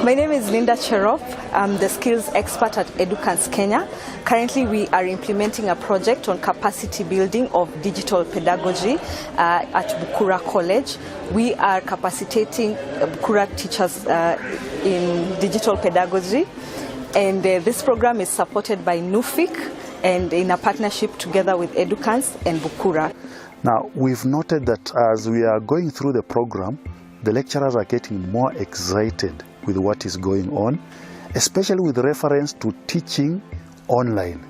My name is Linda Cherop. I'm the skills expert at EDUKANS Kenya. Currently we are implementing a project on capacity building of digital pedagogy at Bukura College. We are capacitating Bukura teachers in digital pedagogy, and this program is supported by NUFIC and in a partnership together with EDUKANS and Bukura. Now, we've noted that as we are going through the program, the lecturers are getting more excited with what is going on, especially with reference to teaching online,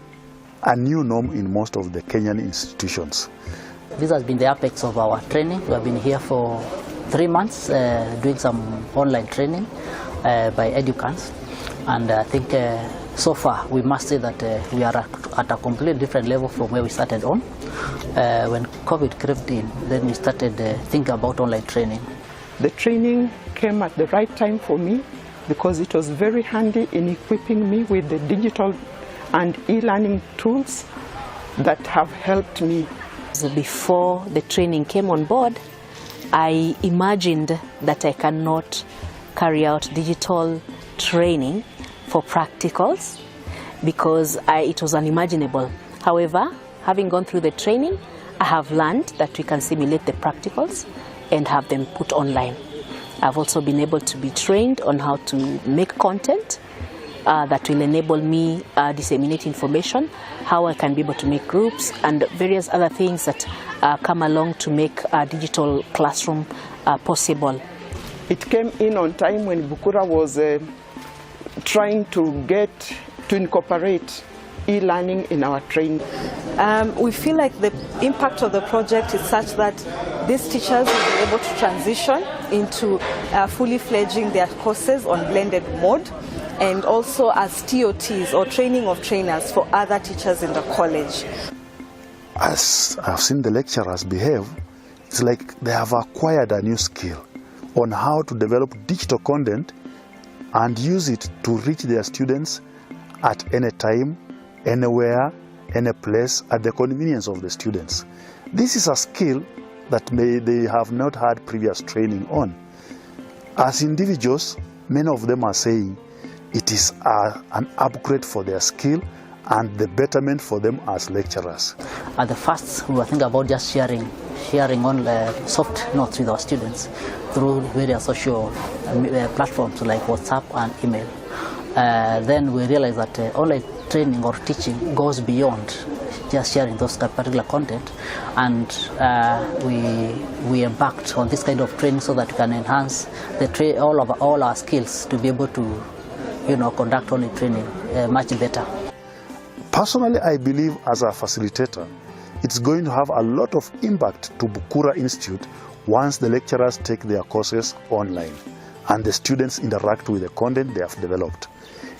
a new norm in most of the Kenyan institutions. This has been the apex of our training. We have been here for 3 months doing some online training by EDUKANS, and I think so far we must say that we are at a completely different level from where we started on. When COVID crept in, then we started thinking about online training. The training came at the right time for me because it was very handy in equipping me with the digital and e-learning tools that have helped me. Before the training came on board, I imagined that I cannot carry out digital training for practicals because it was unimaginable. However, having gone through the training, I have learned that we can simulate the practicals and have them put online. I've also been able to be trained on how to make content that will enable me disseminate information, how I can be able to make groups, and various other things that come along to make a digital classroom possible. It came in on time when Bukura was trying to incorporate e-learning in our training. We feel like the impact of the project is such that these teachers will be able to transition into fully fledging their courses on blended mode, and also as TOTs or training of trainers for other teachers in the college. As I've seen the lecturers behave, it's like they have acquired a new skill on how to develop digital content and use it to reach their students at any time, anywhere, any place, at the convenience of the students. This is a skill that they have not had previous training on. As individuals, many of them are saying it is an upgrade for their skill and the betterment for them as lecturers. At the first, we were thinking about just sharing on soft notes with our students through various social platforms like WhatsApp and email. Then we realized that online training or teaching goes beyond just sharing those particular content, and we embarked on this kind of training so that we can enhance all our skills to be able to conduct online training much better. Personally, I believe as a facilitator, it's going to have a lot of impact to Bukura Institute once the lecturers take their courses online and the students interact with the content they have developed.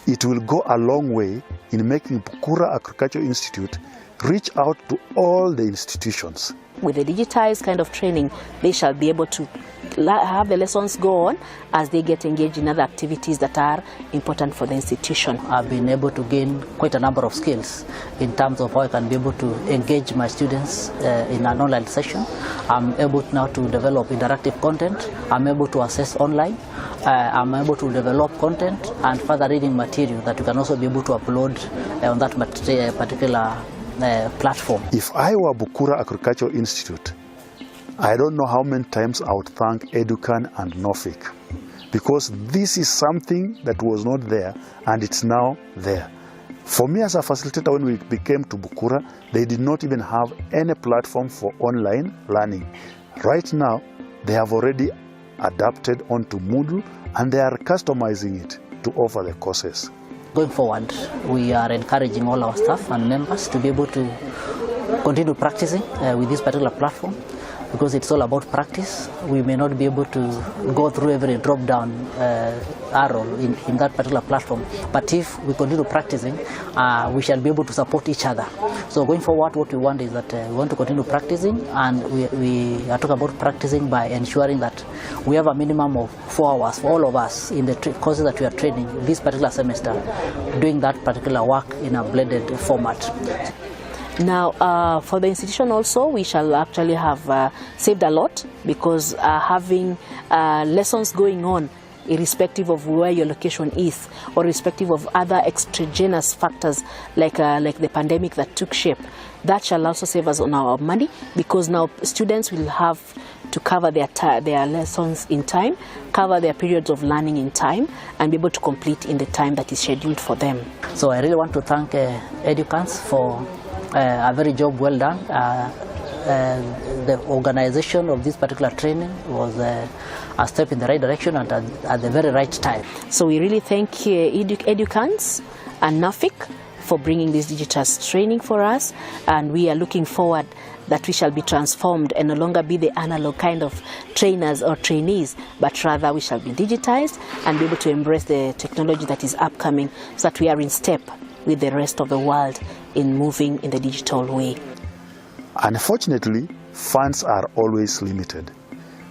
It will go a long way in making Bukura Agricultural Institute reach out to all the institutions. With the digitized kind of training, they shall be able to have the lessons go on as they get engaged in other activities that are important for the institution. I've been able to gain quite a number of skills in terms of how I can be able to engage my students in an online session. I'm able now to develop interactive content. I'm able to assess online. I'm able to develop content and further reading material that you can also be able to upload on that particular platform. If I were Bukura Agricultural Institute, I don't know how many times I would thank EDUKAN and NOFIC, because this is something that was not there and it's now there. For me as a facilitator, when we came to Bukura, they did not even have any platform for online learning. Right now, they have already adapted onto Moodle and they are customizing it to offer the courses. Going forward, we are encouraging all our staff and members to be able to continue practicing with this particular platform, because it's all about practice. We may not be able to go through every drop-down arrow in that particular platform, but if we continue practicing, we shall be able to support each other. So going forward, what we want is that we want to continue practicing, and we are talking about practicing by ensuring that we have a minimum of 4 hours for all of us in the courses that we are training this particular semester, doing that particular work in a blended format. Now, for the institution also, we shall actually have saved a lot, because having lessons going on irrespective of where your location is, or irrespective of other extraneous factors like the pandemic that took shape. That shall also save us on our money, because now students will have to cover their lessons in time, cover their periods of learning in time, and be able to complete in the time that is scheduled for them. So I really want to thank EDUKANS for a very job well done. The organization of this particular training was a step in the right direction and at the very right time. So we really thank EDUKANS and NAFIC for bringing this digital training for us, and we are looking forward that we shall be transformed and no longer be the analog kind of trainers or trainees, but rather we shall be digitized and be able to embrace the technology that is upcoming, so that we are in step with the rest of the world in moving in the digital way. Unfortunately, funds are always limited.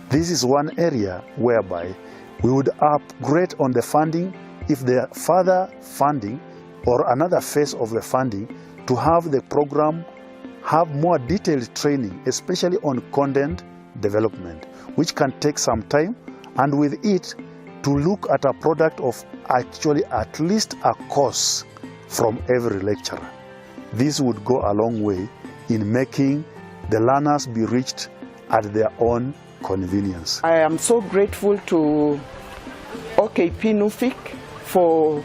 This is one area whereby we would upgrade on the funding if there are further funding or another phase of the funding to have the program have more detailed training, especially on content development, which can take some time, and with it to look at a product of actually at least a course from every lecturer. This would go a long way in making the learners be reached at their own convenience. I am so grateful to OKP NUFIC for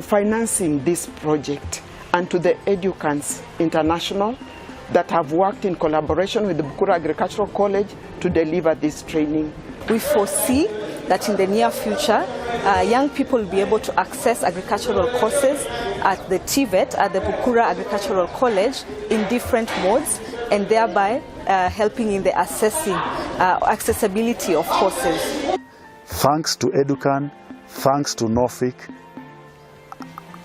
financing this project, and to the EDUKANS International that have worked in collaboration with the Bukura Agricultural College to deliver this training. We foresee that in the near future, young people will be able to access agricultural courses at the TVET, at the Bukura Agricultural College, in different modes, and thereby helping in the accessibility of courses. Thanks to EDUKAN, thanks to NOFIC.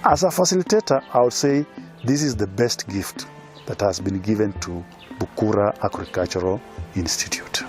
As a facilitator, I would say this is the best gift that has been given to Bukura Agricultural Institute.